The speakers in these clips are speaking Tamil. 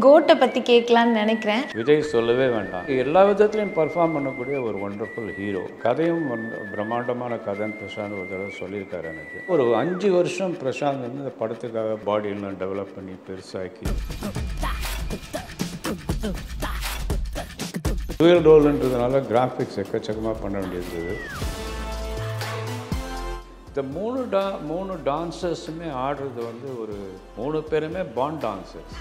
கோட்டை பற்றி கேட்கலான்னு நினைக்கிறேன். விஜய் சொல்லவே வேண்டாம். எல்லா விதத்துலையும் பர்ஃபார்ம் பண்ணக்கூடிய ஒரு ஒண்டர்ஃபுல் ஹீரோ. கதையும் பிரம்மாண்டமான கதைன்னு பிரசாந்த் ஒரு தடவை சொல்லியிருக்காரு எனக்கு. ஒரு 5 வருஷம் பிரசாந்த் வந்து இந்த படத்துக்காக பாடியெல்லாம் டெவலப் பண்ணி பெருசாக்கி டுவெல் ரோல்ன்றதுனால கிராஃபிக்ஸ் எக்கச்சக்கமாக பண்ண வேண்டியிருந்தது. இந்த மூணு டான்சர்ஸுமே ஆடுறது வந்து ஒரு 3 பேருமே பாண்ட் டான்சர்ஸ்.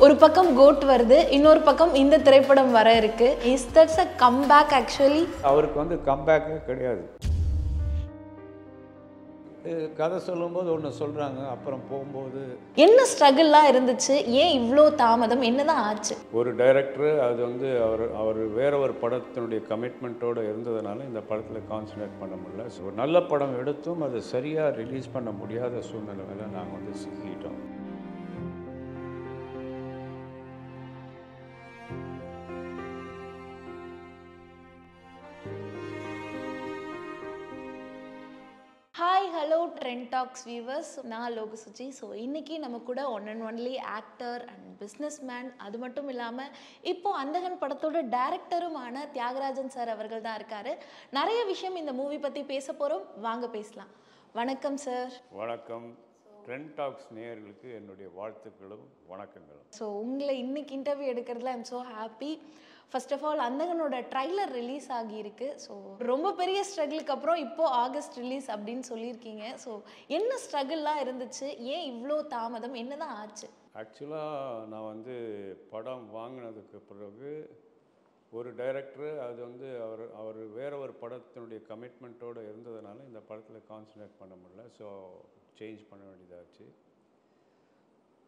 ஒரு பக்கம் கோட் வருது, இன்னொரு பக்கம் இந்த திரைப்படம் வர இருக்கு. Is that's a comeback actually? அவருக்கு வந்து கம்பேக்கே கிடையாது. கதை சொல்லும்போது ஒன்று சொல்கிறாங்க, அப்புறம் போகும்போது என்ன ஸ்ட்ரகிள்லாம் இருந்துச்சு? ஏன் இவ்வளோ தாமதம்? என்னதான் ஆச்சு? ஒரு டைரக்டர் அது வந்து அவர் வேற ஒரு படத்தினுடைய கமிட்மெண்ட்டோடு இருந்ததுனால இந்த படத்தில் கான்சன்ட்ரேட் பண்ண முடியல. ஸோ ஒரு நல்ல படம் எடுத்தும் அது சரியாக ரிலீஸ் பண்ண முடியாத சூழ்நிலையில் நாங்கள் வந்து சிக்கிட்டோம். Hi hello trend talks viewers, நான் லோகசுஜி. ஸோ இன்றைக்கி நம்ம கூட one and only actor and businessman, அது மட்டும் இல்லாமல் இப்போது அந்தகன் படத்தோட டைரக்டருமான தியாகராஜன் சார் அவர்கள் தான் இருக்கார். நிறைய விஷயம் இந்த மூவி பற்றி பேச போகிறோம், வாங்க பேசலாம். வணக்கம் சார். வணக்கம். ட்ரெண்ட் டாக்ஸ் நேயர்களுக்கு என்னுடைய வாழ்த்துக்களும் வணக்கங்களும். ஸோ உங்களை இன்னைக்கு இன்டர்வியூ எடுக்கிறதுல I'm so happy. First of all அந்தகனோட ட்ரைலர் ரிலீஸ் ஆகியிருக்கு. ஸோ ரொம்ப பெரிய ஸ்ட்ரகிளுக்கு அப்புறம் இப்போது ஆகஸ்ட் ரிலீஸ் அப்படின்னு சொல்லியிருக்கீங்க. ஸோ என்ன ஸ்ட்ரகிள்லாம் இருந்துச்சு? ஏன் இவ்வளோ தாமதம்? என்ன தான் ஆச்சு? ஆக்சுவலாக நான் வந்து படம் வாங்கினதுக்கு பிறகு ஒரு டைரக்டர் அது வந்து அவர் வேற ஒரு படத்தினுடைய கமிட்மெண்ட்டோடு இருந்ததுனால இந்த படத்தில் கான்சன்ட்ரேட் பண்ண முடியல. ஸோ சேஞ்ச் பண்ண வேண்டியதாச்சு.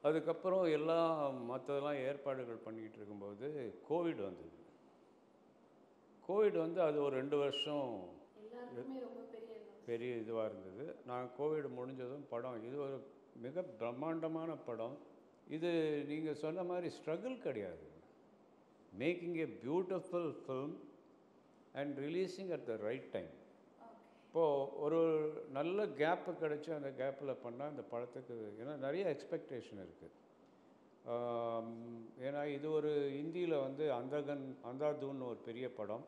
அதுக்கப்புறம் எல்லாம் மற்றதெல்லாம் ஏற்பாடுகள் பண்ணிக்கிட்டு இருக்கும்போது கோவிட் வந்தது. கோவிட் வந்து அது ஒரு 2 வருஷம் பெரிய இதுவாக இருந்தது. நான் கோவிட் முடிஞ்சதும் படம் இது ஒரு மிக பிரம்மாண்டமான படம். இது நீங்கள் சொன்ன மாதிரி ஸ்ட்ரகிள் கிடையாது. Making a beautiful film and releasing at the right time. இப்போது ஒரு நல்ல கேப்பு கிடச்சி அந்த கேப்பில் பண்ணால் அந்த படத்துக்கு ஏன்னா நிறைய எக்ஸ்பெக்டேஷன் இருக்குது. ஏன்னா இது ஒரு இந்தியில் வந்து அந்தாதூன்னு ஒரு பெரிய படம்.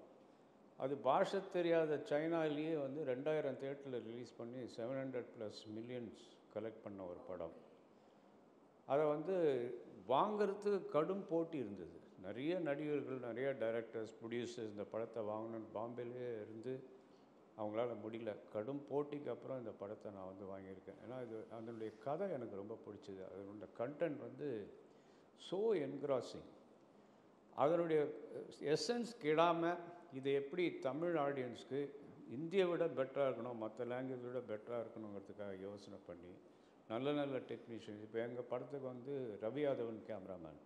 அது பாஷை தெரியாத சைனாலேயே வந்து 2000 தேட்டரில் ரிலீஸ் பண்ணி 700+ மில்லியன்ஸ் கலெக்ட் பண்ண ஒரு படம். அதை வந்து வாங்கிறதுக்கு கடும் போட்டி இருந்தது. நிறைய நடிகர்கள், நிறைய டைரக்டர்ஸ், ப்ரொடியூசர்ஸ் இந்த படத்தை வாங்கணுன்னு பாம்பேலே இருந்து அவங்களால முடியல. கடும் போட்டிக்கு அப்புறம் இந்த படத்தை நான் வந்து வாங்கியிருக்கேன். ஏன்னா இது அதனுடைய கதை எனக்கு ரொம்ப பிடிச்சிது. அதனுடைய கண்டென்ட் வந்து ஸோ என்க்ராசிங். அதனுடைய எசன்ஸ் கெடாமல் இது எப்படி தமிழ் ஆடியன்ஸ்க்கு இந்தியை விட பெட்டராக இருக்கணும், மற்ற லாங்குவேஜ் விட பெட்டராக இருக்கணுங்கிறதுக்காக யோசனை பண்ணி நல்ல நல்ல டெக்னீஷியன்ஸ். இப்போ எங்கள் படத்துக்கு வந்து ரவி யாதவன் கேமராமேன்.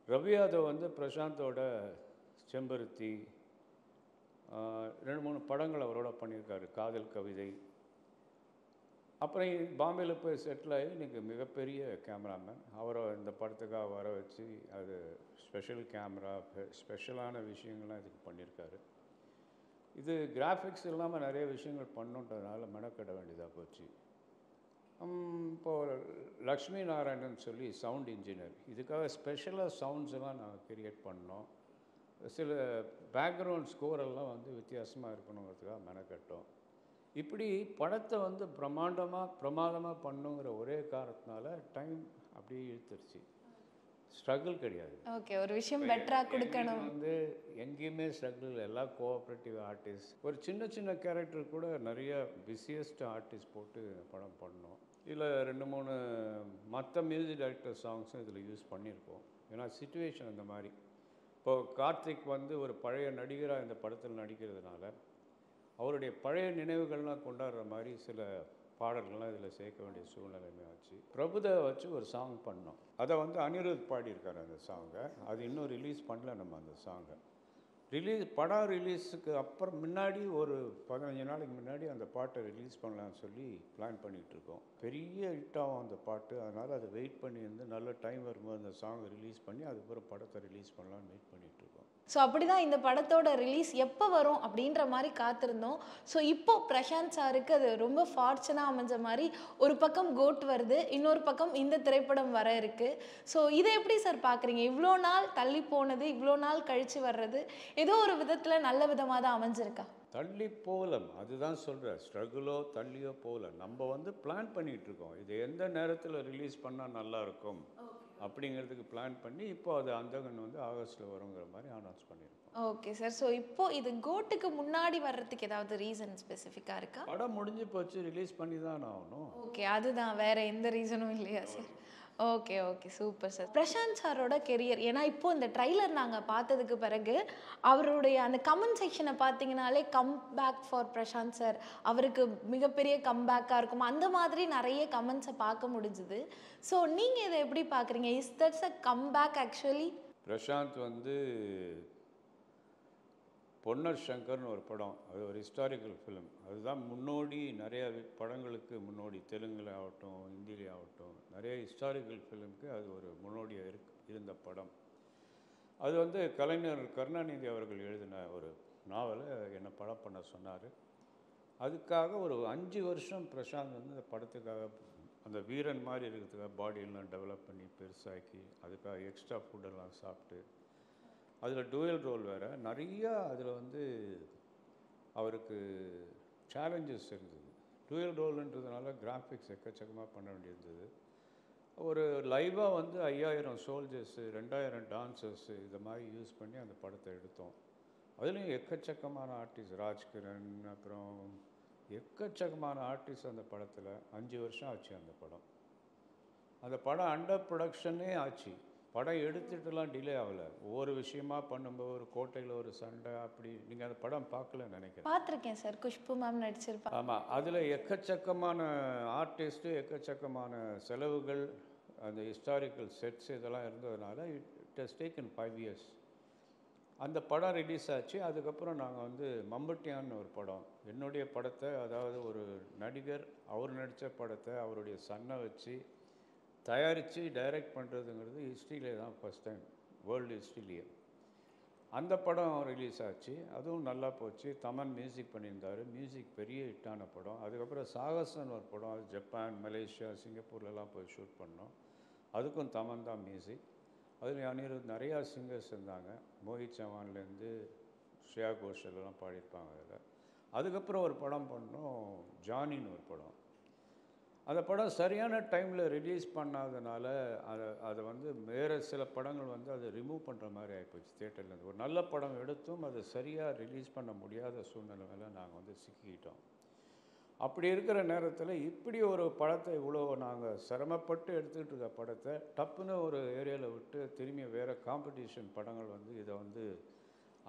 ரவி யாதவ் வந்து பிரசாந்தோட செம்பருத்தி 2-3 படங்கள் அவரோட பண்ணியிருக்காரு, காதல் கவிதை. அப்புறம் பாம்பேயில் போய் செட்டில் ஆகி இன்றைக்கி மிகப்பெரிய கேமராமேன். அவரை இந்த படத்துக்காக வர வச்சு அது ஸ்பெஷல் கேமரா, ஸ்பெஷலான விஷயங்கள்லாம் இதுக்கு பண்ணியிருக்காரு. இது கிராஃபிக்ஸ் இல்லாமல் நிறைய விஷயங்கள் பண்ணுன்றதுனால மெனக்கட வேண்டியதாக போச்சு. இப்போது லக்ஷ்மி நாராயணன் சொல்லி சவுண்ட் இன்ஜினியர், இதுக்காக ஸ்பெஷலாக சவுண்ட்ஸ் எல்லாம் நாங்கள் கிரியேட் பண்ணோம். சில பேக்ரவுண்ட் ஸ்கோரெல்லாம் வந்து வித்தியாசமாக இருக்கணுங்கிறதுக்காக மெனக்கட்டோம். இப்படி படத்தை வந்து பிரமாதமாக பண்ணுங்கிற ஒரே காரணத்தினால டைம் அப்படியே இழுத்துருச்சு. ஸ்ட்ரகிள் கிடையாது. ஓகே, ஒரு விஷயம் பெட்டராக கொடுக்கணும். வந்து எங்கேயுமே ஸ்ட்ரகிள். எல்லாம் கோஆப்ரேட்டிவ் ஆர்டிஸ்ட். ஒரு சின்ன சின்ன கேரக்டர் கூட நிறைய பிஸியஸ்ட் ஆர்டிஸ்ட் போட்டு படம் பண்ணோம். இதில் 2-3 மற்ற மியூசிக் டைரக்டர் சாங்ஸும் இதில் யூஸ் பண்ணியிருக்கோம். ஏன்னா சிச்சுவேஷன் அந்த மாதிரி. இப்போது கார்த்திக் வந்து ஒரு பழைய நடிகராக இந்த படத்தில் நடிக்கிறதுனால அவருடைய பழைய நினைவுகள்லாம் கொண்டாடுற மாதிரி சில பாடல்கள்லாம் இதில் சேர்க்க வேண்டிய சூழ்நிலையுமே ஆச்சு. பிரபுதேவை வச்சு ஒரு சாங் பண்ணோம். அதை வந்து அனிருத் பாடியிருக்காரு அந்த சாங்கை. அது இன்னும் ரிலீஸ் பண்ணல. நம்ம அந்த சாங்கை படம் ரிலீஸுக்கு அப்புறம் முன்னாடி ஒரு 15 நாளைக்கு முன்னாடி அந்த பாட்டை ரிலீஸ் பண்ணலான்னு சொல்லி பிளான் பண்ணிகிட்ருக்கோம். பெரிய ஹிட்டாகும் அந்த பாட்டு. அதனால் அதை வெயிட் பண்ணி நல்ல டைம் வரும்போது அந்த சாங்கை ரிலீஸ் பண்ணி அதுக்கப்புறம் படத்தை ரிலீஸ் பண்ணலான்னு வெயிட் பண்ணிகிட்ருக்கோம். ஸோ அப்படிதான் இந்த படத்தோட ரிலீஸ் எப்போ வரும் அப்படின்ற மாதிரி காத்திருந்தோம். ஸோ இப்போ பிரசாந்த் சாருக்கு அது ரொம்ப ஃபார்ச்சுனாக அமைஞ்ச மாதிரி ஒரு பக்கம் கோட் வருது, இன்னொரு பக்கம் இந்த திரைப்படம் வர இருக்கு. ஸோ இதை எப்படி சார் பார்க்குறீங்க? இவ்வளோ நாள் தள்ளி போனது, இவ்வளோ நாள் கழித்து வர்றது ஏதோ ஒரு விதத்தில் நல்ல விதமாக தான் அமைஞ்சிருக்கா? தள்ளி போகல, அதுதான் சொல்கிறேன். ஸ்ட்ரகிளோ தள்ளியோ போகல. நம்ம வந்து பிளான் பண்ணிகிட்ருக்கோம், இது எந்த நேரத்தில் ரிலீஸ் பண்ணால் நல்லாயிருக்கும் அப்படிங்கிறதுக்கு பிளான் பண்ணி இப்போ அது அந்தகன் வந்து ஆகஸ்ட்டில் வருங்கிற மாதிரி அனௌன்ஸ் பண்ணியிருக்கோம். Okay sir. ஸோ இப்போ இது கோட்டுக்கு முன்னாடி வர்றதுக்கு ஏதாவது ரீசன் ஸ்பெசிஃபிக்காக இருக்கா? படம் முடிஞ்சு போச்சு, ரிலீஸ் பண்ணி தான் ஆகணும். ஓகே, அதுதான், வேற எந்த ரீசனும் இல்லையா sir? Okay okay, super sir. Prashanth சாரோட கெரியர், ஏன்னா இப்போ இந்த ட்ரைலர் நாங்கள் பார்த்ததுக்கு பிறகு அவருடைய அந்த கமெண்ட் செக்ஷனை பார்த்தீங்கனாலே come back for Prashanth sir, அவருக்கு மிகப்பெரிய கம்பேக்காக இருக்கும், அந்த மாதிரி நிறைய கமெண்ட்ஸை பார்க்க முடிஞ்சுது. ஸோ நீங்கள் இதை எப்படி பார்க்குறீங்க? Is that's a comeback actually? Prashanth வந்து பொன்னர் சங்கர்னு ஒரு படம், அது ஒரு ஹிஸ்டாரிக்கல் ஃபிலிம். அதுதான் முன்னோடி, நிறைய படங்களுக்கு முன்னோடி, தெலுங்குல ஆகட்டும் ஹிந்திலே ஆகட்டும் நிறைய ஹிஸ்டாரிக்கல் ஃபிலிமுக்கு அது ஒரு முன்னோடியாக இருந்த படம். அது வந்து கலைஞர் கருணாநிதி அவர்கள் எழுதின ஒரு நாவலை என்னை படம் பண்ண சொன்னார். அதுக்காக ஒரு 5 வருஷம் பிரசாந்த் வந்து அந்த படத்துக்காக அந்த வீரன் மாதிரி இருக்கிறதுக்காக பாடியெல்லாம் டெவலப் பண்ணி பெருசாக்கி அதுக்காக எக்ஸ்ட்ரா ஃபுட்டெல்லாம் சாப்பிட்டு அதில் டூயல் ரோல் வேறு நிறையா, அதில் வந்து அவருக்கு சேலஞ்சஸ் இருந்தது. டூயல் ரோல்ன்றதுனால கிராஃபிக்ஸ் எக்கச்சக்கமாக பண்ண வேண்டியிருந்தது. ஒரு லைவாக வந்து 5000 சோல்ஜர்ஸு 2000 டான்சர்ஸு இதை மாதிரி யூஸ் பண்ணி அந்த படத்தை எடுத்தோம். அதுலேயும் எக்கச்சக்கமான ஆர்டிஸ்ட், ராஜ்கிரண், அப்புறம் எக்கச்சக்கமான ஆர்டிஸ்ட் அந்த படத்தில். 5 வருஷம் ஆச்சு அந்த படம். அந்த படம் அண்டர் ப்ரொடக்ஷனே ஆச்சு. படம் எடுத்துட்டுலாம் டிலே ஆகலை. ஒவ்வொரு விஷயமா பண்ணும்போது ஒரு கோட்டையில் ஒரு சண்டை, அப்படி நீங்கள் அந்த படம் பார்க்கலன்னு நினைக்கிறேன். பார்த்துருக்கேன் சார், குஷ்பு மேம் நடிச்சிருப்பா. ஆமாம், அதில் எக்கச்சக்கமான ஆர்டிஸ்ட்டு, எக்கச்சக்கமான செலவுகள், அந்த ஹிஸ்டாரிக்கல் செட்ஸ் இதெல்லாம் இருந்ததுனால இட் ஹஸ் டேக்கன் 5 years. அந்த படம் ரிலீஸ் ஆச்சு. அதுக்கப்புறம் நாங்கள் வந்து மம்பட்டியான்னு ஒரு படம், என்னுடைய படத்தை, அதாவது ஒரு நடிகர் அவர் நடித்த படத்தை அவருடைய சன்னை வச்சு தயாரித்து டைரக்ட் பண்ணுறதுங்கிறது ஹிஸ்ட்ரியிலே தான் ஃபஸ்ட் டைம், வேர்ல்டு ஹிஸ்ட்ரியிலேயே. அந்த படம் ரிலீஸ் ஆச்சு, அதுவும் நல்லா போச்சு. தமன் மியூசிக் பண்ணியிருந்தார், மியூசிக் பெரிய ஹிட்டான படம். அதுக்கப்புறம் சாகசன் ஒரு படம், அது ஜப்பான், மலேசியா, சிங்கப்பூர்லலாம் போய் ஷூட் பண்ணோம். அதுக்கும் தமன் தான் மியூசிக். அதில் அனிருத், நிறையா சிங்கர்ஸ் இருந்தாங்க. மோஹித் சவான்லேருந்து ஸ்ரேயா கோஷல்லாம் பாடியிருப்பாங்க அதில். அதுக்கப்புறம் ஒரு படம் பண்ணோம், ஜானின்னு ஒரு படம். அந்த படம் சரியான டைமில் ரிலீஸ் பண்ணாதனால அதை வந்து வேறு சில படங்கள் வந்து அதை ரிமூவ் பண்ணுற மாதிரி ஆகிப்போச்சு தியேட்டர்லேருந்து. ஒரு நல்ல படம் எடுத்தும் அதை சரியாக ரிலீஸ் பண்ண முடியாத சூழ்நிலையில் நாங்கள் வந்து சிக்கிக்கிட்டோம். அப்படி இருக்கிற நேரத்தில் இப்படி ஒரு படத்தை இவ்வளோ நாங்கள் சிரமப்பட்டு எடுத்துக்கிட்டு இருக்க படத்தை டப்புன்னு ஒரு ஏரியாவில் விட்டு திரும்பி வேறு காம்படிஷன் படங்கள் வந்து இதை வந்து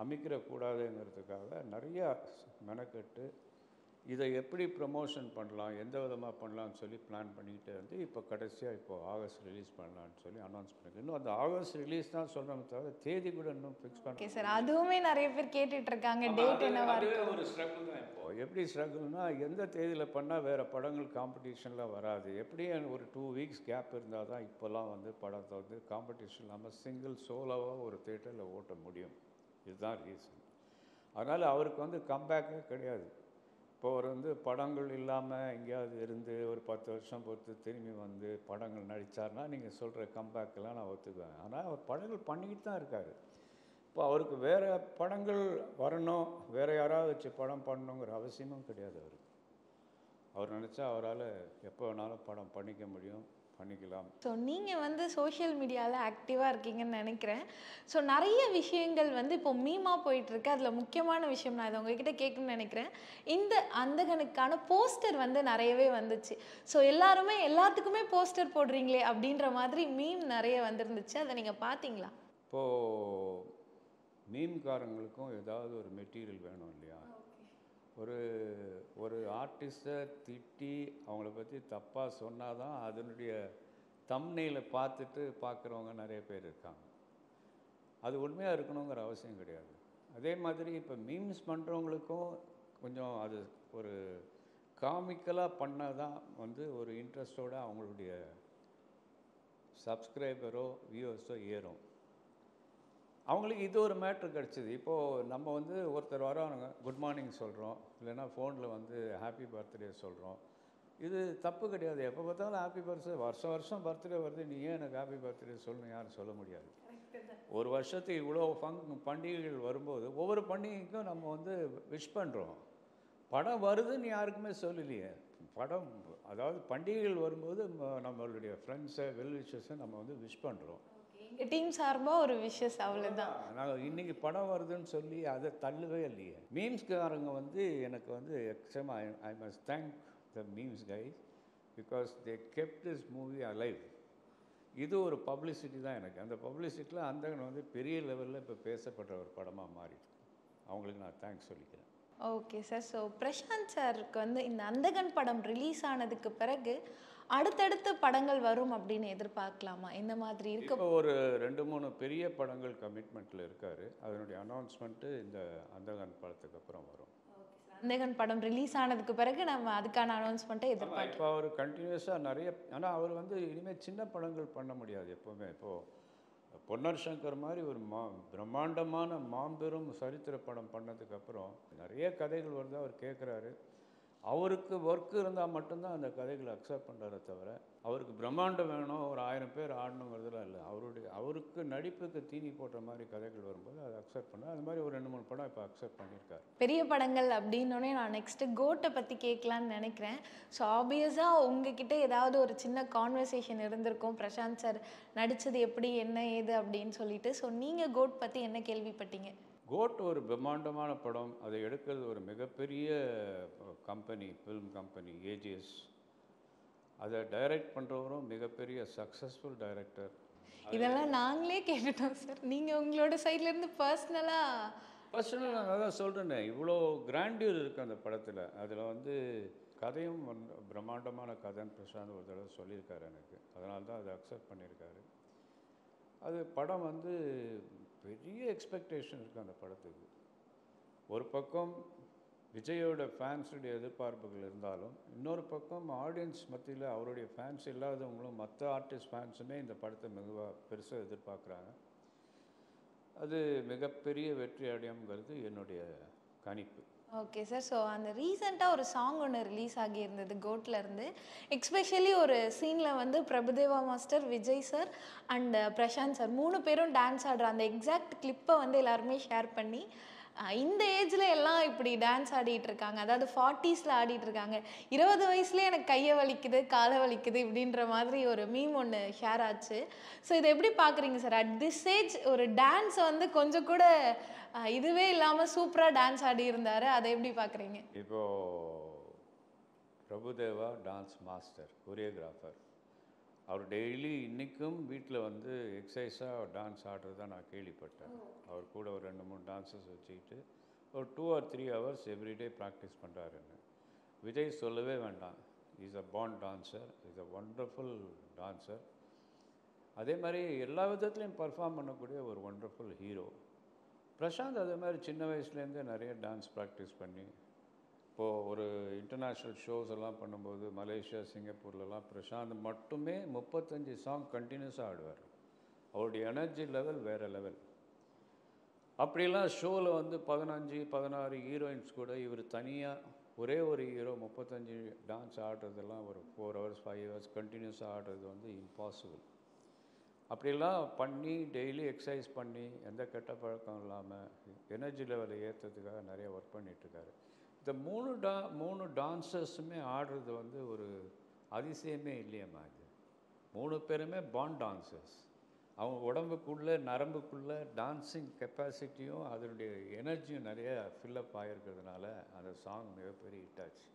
அமைக்கிறக்கூடாதுங்கிறதுக்காக நிறையா மெனக்கெட்டு இதை எப்படி ப்ரமோஷன் பண்ணலாம், எந்த விதமாக பண்ணலான்னு சொல்லி பிளான் பண்ணிக்கிட்டே வந்து இப்போ கடைசியாக இப்போது ஆகஸ்ட் ரிலீஸ் பண்ணலான்னு சொல்லி அனௌன்ஸ் பண்ணியிருக்கேன். இன்னும் அந்த ஆகஸ்ட் ரிலீஸ் தான் சொல்கிறோம் தவிர தேதி கூட இன்னும் ஃபிக்ஸ் பண்ண. ஓகே சார், அதுவுமே நிறைய பேர் கேட்டுட்டு இருக்காங்க, டேட் என்னவா இருக்கு? ஒரு ஸ்ட்ரகிள் தான் இப்போது. எப்படி ஸ்ட்ரகிள்னா, எந்த தேதியில் பண்ணால் வேறு படங்கள் காம்படிஷனில் வராது, எப்படியும் ஒரு 2 weeks கேப் இருந்தால் தான் இப்போல்லாம் வந்து படத்தை வந்து காம்படிஷன் இல்லாமல் சிங்கிள் சோலோவாக ஒரு தேட்டரில் ஓட்ட முடியும். இதுதான் ரீசன். அதனால் அவருக்கு வந்து கம்பேக்கே கிடையாது. இப்போ அவர் வந்து படங்கள் இல்லாமல் எங்கேயாவது இருந்து ஒரு 10 வருஷம் பொறுத்து திரும்பி வந்து படங்கள் நடித்தார்னா நீங்கள் சொல்கிற கம்பேக்கெல்லாம் நான் ஒத்துக்குவேன். ஆனால் அவர் படங்கள் பண்ணிக்கிட்டு தான் இருக்கார். இப்போ அவருக்கு வேறு படங்கள் வரணும், வேறு யாராவது வச்சு படம் பண்ணணுங்கிற அவசியமும் கிடையாது அவருக்கு. அவர் நினச்சா அவரால் எப்போ வேணாலும் படம் பண்ணிக்க முடியும், பண்ணிக்கலாம். ஸோ நீங்கள் வந்து சோஷியல் மீடியாவில் ஆக்டிவாக இருக்கீங்கன்னு நினைக்கிறேன். ஸோ நிறைய விஷயங்கள் வந்து இப்போ மீமாக போயிட்டுருக்கு. அதில் முக்கியமான விஷயம் நான் இதை உங்ககிட்ட கேட்கணும்னு நினைக்கிறேன். இந்த அந்தகனுக்கான போஸ்டர் வந்து நிறையவே வந்துச்சு. ஸோ எல்லாத்துக்குமே போஸ்டர் போடுறீங்களே அப்படின்ற மாதிரி மீம் நிறைய வந்துருந்துச்சு. அதை நீங்கள் பார்த்தீங்களா? இப்போது மீம்காரங்களுக்கும் ஏதாவது ஒரு மெட்டீரியல் வேணும் இல்லையா? ஒரு ஆர்டிஸ்ட்டை திட்டி அவங்கள பற்றி தப்பாக சொன்னால் தான் அதனுடைய தம்ப்நெயிலை பார்த்துட்டு பார்க்குறவங்க நிறைய பேர் இருக்காங்க. அது உண்மையாக இருக்கணுங்கிற அவசியம் கிடையாது. அதே மாதிரி இப்போ மீம்ஸ் பண்ணுறவங்களுக்கும் கொஞ்சம் அது ஒரு காமிக்கலாக பண்ணால் தான் வந்து ஒரு இன்ட்ரெஸ்டோடு அவங்களுடைய சப்ஸ்கிரைபரோ வியூவர்ஸோ ஏறும். அவங்களுக்கு இது ஒரு மேட்ரு கிடச்சிது. இப்போது நம்ம வந்து ஒருத்தர் வரானுங்க, குட் மார்னிங் சொல்கிறோம், இல்லைன்னா ஃபோனில் வந்து ஹாப்பி பர்த்டே சொல்கிறோம். இது தப்பு கிடையாது. எப்போ பார்த்தாலும் ஹாப்பி பர்த்டே, வருஷம் வருஷம் பர்த்டே வருது, நீ ஏன் எனக்கு ஹாப்பி பர்த்டே சொல்லணும் யாரும் சொல்ல முடியாது. ஒரு வருஷத்துக்கு இவ்வளோ பண்டிகைகள் வரும்போது ஒவ்வொரு பண்டிகைக்கும் நம்ம வந்து விஷ் பண்ணுறோம். படம் வருதுன்னு யாருக்குமே சொல்லலையே. படம் அதாவது பண்டிகைகள் வரும்போது நம்மளுடைய ஃப்ரெண்ட்ஸை வெல்விஷர்ஸை நம்ம வந்து விஷ் பண்ணுறோம். எங்கள் டீம் சார்பாக ஒரு விஷஸ், அவ்வளோதான். நாங்கள் இன்றைக்கி படம் வருதுன்னு சொல்லி அதை தள்ளவே இல்லையே. மீம்ஸ்காரங்க வந்து எனக்கு வந்து exam I must thank the memes guys because they kept this movie alive. இது ஒரு பப்ளிசிட்டி தான் எனக்கு. அந்த பப்ளிசிட்டியில் அந்தகன் வந்து பெரிய லெவலில் இப்போ பேசப்படுற ஒரு படமாக மாறிடுது. அவங்களுக்கு நான் தேங்க்ஸ் சொல்லிக்கிறேன். Okay sir. ஸோ பிரசாந்த் சாருக்கு வந்து இந்த அந்தகன் படம் ரிலீஸ் ஆனதுக்கு பிறகு அடுத்தடுத்த படங்கள் வரும் அப்படின்னு எதிர்பார்க்கலாமா? இந்த மாதிரி இருக்கு. இப்போ ஒரு 2-3 பெரிய படங்கள் கமிட்மெண்ட்டில் இருக்கார். அதனுடைய அனௌன்ஸ்மெண்ட்டு இந்த அந்தகன் படத்துக்கு அப்புறம் வரும். அந்தகன் படம் ரிலீஸ் ஆனதுக்கு பிறகு நம்ம அதுக்கான அனௌன்ஸ்மெண்ட்டை எதிர்பார்க்கலாம். இப்போ அவர் கண்டினியூஸாக நிறைய, ஆனால் அவர் வந்து இனிமேல் சின்ன படங்கள் பண்ண முடியாது எப்போவுமே. இப்போது பொன்னர் சங்கர் மாதிரி ஒரு பிரம்மாண்டமான மாம்பெரும் சரித்திர படம் பண்ணதுக்கப்புறம் நிறைய கதைகள் வருது, அவர் கேட்குறாரு. அவருக்கு ஒர்க் இருந்தால் மட்டும்தான் அந்த கதைகளை அக்செப்ட் பண்ணுறாரே தவிர, அவருக்கு பிரம்மாண்டம் வேணும், ஒரு 1000 பேர் ஆடணுங்கிறதுலாம் இல்லை. அவருக்கு நடிப்புக்கு தீனி போடுற மாதிரி கதைகள் வரும்போது அதை அக்செப்ட் பண்ண, அது மாதிரி ஒரு 2-3 படம் இப்போ அக்செப்ட் பண்ணியிருக்காரு. பெரிய படங்கள் அப்படின்னோடனே நான் நெக்ஸ்ட்டு கோட்டை பற்றி கேட்கலான்னு நினைக்கிறேன். ஸோ ஆப்வியஸாக உங்ககிட்ட ஏதாவது ஒரு சின்ன கான்வர்சேஷன் இருந்திருக்கும், பிரசாந்த் சார் நடித்தது எப்படி, என்ன ஏது அப்படின்னு சொல்லிட்டு. ஸோ நீங்கள் கோட் பற்றி என்ன கேள்விப்பட்டீங்க? கோட் ஒரு பிரம்மாண்டமான படம். அதை எடுக்கிறது ஒரு மிகப்பெரிய கம்பெனி, ஃபிலிம் கம்பெனி ஏஜிஎஸ். அதை டைரக்ட் பண்ணுறவரும் மிகப்பெரிய சக்ஸஸ்ஃபுல் டைரக்டர். இதெல்லாம் நாங்களே கேட்டுட்டோம் சார். நீங்கள் உங்களோட சைட்லேருந்து பர்சனலாக நான் தான் சொல்கிறேனே, இவ்வளோ கிராண்டியூர் இருக்குது அந்த படத்தில். அதில் வந்து கதையும் பிரம்மாண்டமான கதைன்னு பிரசாந்த் ஒரு தடவை சொல்லியிருக்காரு எனக்கு. அதனால தான் அதை அக்செப்ட் பண்ணியிருக்காரு. அது படம் வந்து பெரிய எக்ஸ்பெக்டேஷன் இருக்குது அந்த படத்துக்கு. ஒரு பக்கம் விஜயோட ஃபேன்ஸுடைய எதிர்பார்ப்புகள் இருந்தாலும், இன்னொரு பக்கம் ஆடியன்ஸ் மத்தியில் அவருடைய ஃபேன்ஸ் இல்லாதவங்களும் மற்ற ஆர்டிஸ்ட் ஃபேன்ஸுமே இந்த படத்தை மிகவும் பெருசாக எதிர்பார்க்குறாங்க. அது மிகப்பெரிய வெற்றி அடையுங்கிறது என்னுடைய கணிப்பு. Okay sir. ஸோ அந்த ரீசெண்டாக ஒரு சாங் ஒன்று ரிலீஸ் ஆகியிருந்தது கோட்லேருந்து. எக்ஸ்பெஷலி ஒரு சீனில் வந்து Prabhudeva master, Vijay sir and Prashanth sir 3 பேரும் டான்ஸ் ஆடுற அந்த எக்ஸாக்ட் கிளிப்பை வந்து எல்லாருமே ஷேர் பண்ணி, இந்த ஏஜில் எல்லாம் இப்படி டான்ஸ் ஆடிட்டு இருக்காங்க, அதாவது 40ஸ்ல ஆடிட்டு இருக்காங்க, 20 வயசுலேயே எனக்கு கையை வலிக்குது, காலை வலிக்குது இப்படின்ற மாதிரி ஒரு மீம் ஒன்று ஷேர் ஆச்சு. ஸோ இதை எப்படி பார்க்குறீங்க சார்? அட் திஸ் ஏஜ் ஒரு டான்ஸை வந்து கொஞ்சம் கூட இதுவே இல்லாமல் சூப்பராக டான்ஸ் ஆடி இருந்தார், அதை எப்படி பார்க்குறீங்க? இப்போது பிரபுதேவா டான்ஸ் மாஸ்டர், கொரியோகிராஃபர். அவர் டெய்லி இன்றைக்கும் வீட்டில் வந்து எக்ஸசைஸாக டான்ஸ் ஆடுறதா நான் கேள்விப்பட்டேன். அவர் கூட ஒரு 2-3 டான்ஸஸ் வச்சுக்கிட்டு ஒரு 2 or 3 hours எவ்ரிடே ப்ராக்டிஸ் பண்ணுறாருன்னு. விஜய் சொல்லவே வேண்டாம், is a born dancer, is a wonderful dancer. அதே மாதிரி எல்லா விதத்துலையும் பர்ஃபார்ம் பண்ணக்கூடிய ஒரு ஒண்டர்ஃபுல் ஹீரோ. பிரசாந்த் அதே மாதிரி சின்ன வயசுலேருந்தே நிறைய டான்ஸ் ப்ராக்டிஸ் பண்ணி, இப்போது ஒரு இன்டர்நேஷ்னல் ஷோஸ் எல்லாம் பண்ணும்போது மலேசியா, சிங்கப்பூர்லலாம் பிரசாந்த் மட்டுமே 35 சாங் கண்டினியூஸாக ஆடுவார். அவருடைய எனர்ஜி லெவல் வேறு லெவல். அப்படிலாம் ஷோவில் வந்து 15-16 ஹீரோயின்ஸ் கூட இவர் தனியாக ஒரே ஒரு ஹீரோ 35 டான்ஸ் ஆடுறதெல்லாம் ஒரு 4 hours 5 hours கண்டினியூஸாக ஆடுறது வந்து இம்பாசிபிள். அப்படிலாம் பண்ணி டெய்லி எக்ஸசைஸ் பண்ணி எந்த கெட்ட பழக்கம் இல்லாமல் எனர்ஜி லெவலை ஏற்றுறதுக்காக நிறைய ஒர்க் பண்ணிகிட்ருக்காரு. இந்த 3 டான்ஸர்ஸுமே ஆடுறது வந்து ஒரு அதிசயமே இல்லையம்மா. இது 3 பேருமே பார்ன் டான்சர்ஸ். அவங்க உடம்புக்குள்ளே நரம்புக்குள்ளே டான்ஸிங் கெப்பாசிட்டியும் அதனுடைய எனர்ஜியும் நிறைய ஃபில்லப் ஆகிருக்கிறதுனால அந்த சாங் மிகப்பெரிய ஹிட் ஆச்சு.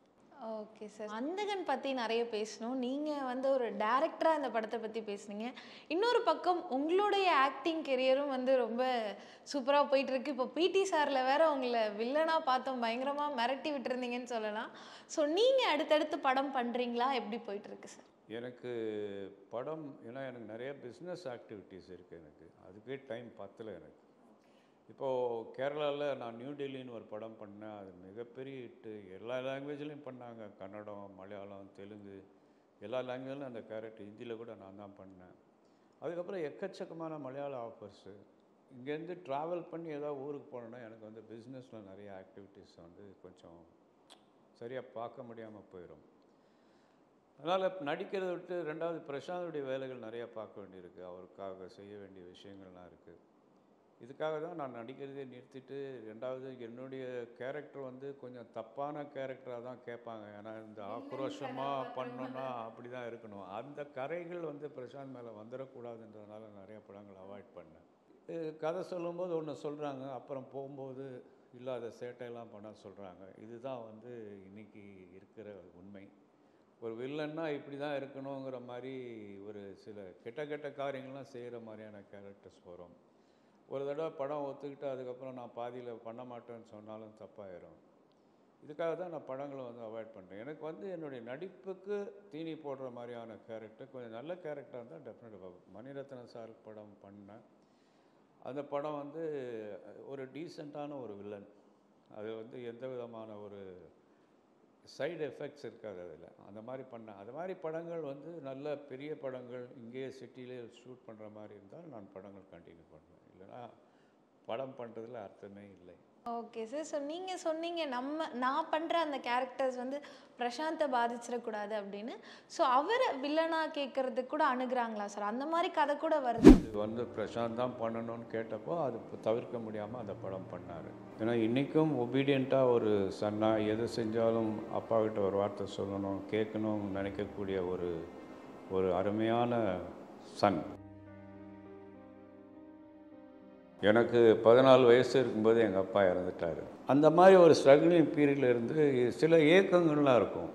Okay sir. அந்தகன் பற்றி நிறைய பேசணும். நீங்கள் வந்து ஒரு டேரக்டராக இந்த படத்தை பற்றி பேசுனீங்க. இன்னொரு பக்கம் உங்களுடைய ஆக்டிங் கெரியரும் வந்து ரொம்ப சூப்பராக போயிட்டுருக்கு. இப்போ பிடி சாரில் வேற உங்களை வில்லனாக பார்த்தோம், பயங்கரமாக மிரட்டி விட்டுருந்தீங்கன்னு சொல்லலாம். ஸோ நீங்கள் அடுத்தடுத்து படம் பண்ணுறீங்களா? எப்படி போயிட்டுருக்கு சார்? எனக்கு படம், ஏன்னா எனக்கு நிறைய பிஸ்னஸ் ஆக்டிவிட்டீஸ் இருக்குது. எனக்கு அதுக்கே டைம் பத்தலை எனக்கு. இப்போது கேரளாவில் நான் நியூ டெல்லின்னு ஒரு படம் பண்ணேன். அது மிகப்பெரிய ஹிட்டு. எல்லா லாங்குவேஜ்லேயும் பண்ணாங்க. கன்னடம், மலையாளம், தெலுங்கு எல்லா லாங்குவேஜ்லையும் அந்த கேரக்டர். ஹிந்தியில் கூட நான் தான் பண்ணேன். அதுக்கப்புறம் எக்கச்சக்கமான மலையாள ஆஃபர்ஸு. இங்கேருந்து ட்ராவல் பண்ணி ஏதாவது ஊருக்கு போனோன்னா எனக்கு வந்து பிஸ்னஸில் நிறைய ஆக்டிவிட்டீஸ் வந்து கொஞ்சம் சரியாக பார்க்க முடியாமல் போயிடும். அதனால் நடிக்கிறத விட்டு ரெண்டாவது பிரசாந்துடைய வேலைகள் நிறையா பார்க்க வேண்டியிருக்கு, அவருக்காக செய்ய வேண்டிய விஷயங்கள்லாம் இருக்குது. இதுக்காக தான் நான் நடிக்கிறதே நிறுத்திட்டு, ரெண்டாவது என்னுடைய கேரக்டர் வந்து கொஞ்சம் தப்பான கேரக்டராக தான் கேட்பாங்க. ஏன்னா இந்த ஆக்ரோஷமாக பண்ணோன்னா அப்படி தான் இருக்கணும். அந்த கரைகள் வந்து பிரசாந்த் மேலே வந்துடக்கூடாதுன்றதுனால நிறைய படங்கள் அவாய்ட் பண்ணேன். கதை சொல்லும்போது ஒன்று சொல்கிறாங்க, அப்புறம் போகும்போது இல்லாத சேட்டையெல்லாம் பண்ண சொல்கிறாங்க. இதுதான் வந்து இன்றைக்கி இருக்கிற உண்மை. ஒரு வில்லன்னா இப்படி தான் இருக்கணுங்கிற மாதிரி ஒரு சில கெட்ட கெட்ட காரியங்கள்லாம் செய்கிற மாதிரியான கேரக்டர்ஸ் வரும். ஒரு தடவை படம் ஒத்துக்கிட்டு அதுக்கப்புறம் நான் பாதியில் பண்ண மாட்டேன்னு சொன்னாலும் தப்பாயிடும். இதுக்காக தான் நான் படங்களை வந்து அவாய்ட் பண்ணுறேன். எனக்கு வந்து என்னுடைய நடிப்புக்கு தீனி போடுற மாதிரியான கேரக்டர் கொஞ்சம் நல்ல கேரக்டராக இருந்தால் டெஃபினட்டாக மணிரத்னம் சார் படம் பண்ணேன். அந்த படம் வந்து ஒரு டீசெண்டான ஒரு வில்லன். அது வந்து எந்த விதமான ஒரு சைடு எஃபெக்ட்ஸ் இருக்காது அதில். அந்த மாதிரி பண்ணேன். அது மாதிரி படங்கள் வந்து நல்ல பெரிய படங்கள் இங்கேயே சிட்டியிலே ஷூட் பண்ணுற மாதிரி இருந்தால் நான் படங்கள் கண்டினியூ பண்ணுவேன். இல்லைனா படம் பண்ணுறதுல அர்த்தமே இல்லை. Okay sir. ஸோ நீங்கள் சொன்னீங்க நான் பண்ணுற அந்த கேரக்டர்ஸ் வந்து பிரசாந்தை பாதிச்சிடக்கூடாது அப்படின்னு. ஸோ அவரை வில்லனாக கேட்குறதுக்கு கூட அணுகுறாங்களா சார்? அந்த மாதிரி கதை கூட வருது. இது வந்து பிரசாந்த் தான் பண்ணணும்னு கேட்டப்போ அது தவிர்க்க முடியாமல் அந்த படம் பண்ணார். ஏன்னா இன்றைக்கும் ஒபீடியண்ட்டாக ஒரு சன்னாக எது செஞ்சாலும் அப்பாக்கிட்ட ஒரு வார்த்தை சொல்லணும் கேட்கணும்னு நினைக்கக்கூடிய ஒரு அருமையான சன். எனக்கு 14 வயசு இருக்கும்போது எங்கள் அப்பா இறந்துட்டார். அந்த மாதிரி ஒரு ஸ்ட்ரகிளிங் பீரியடில் இருந்து சில ஏக்கங்கள்லாம் இருக்கும்.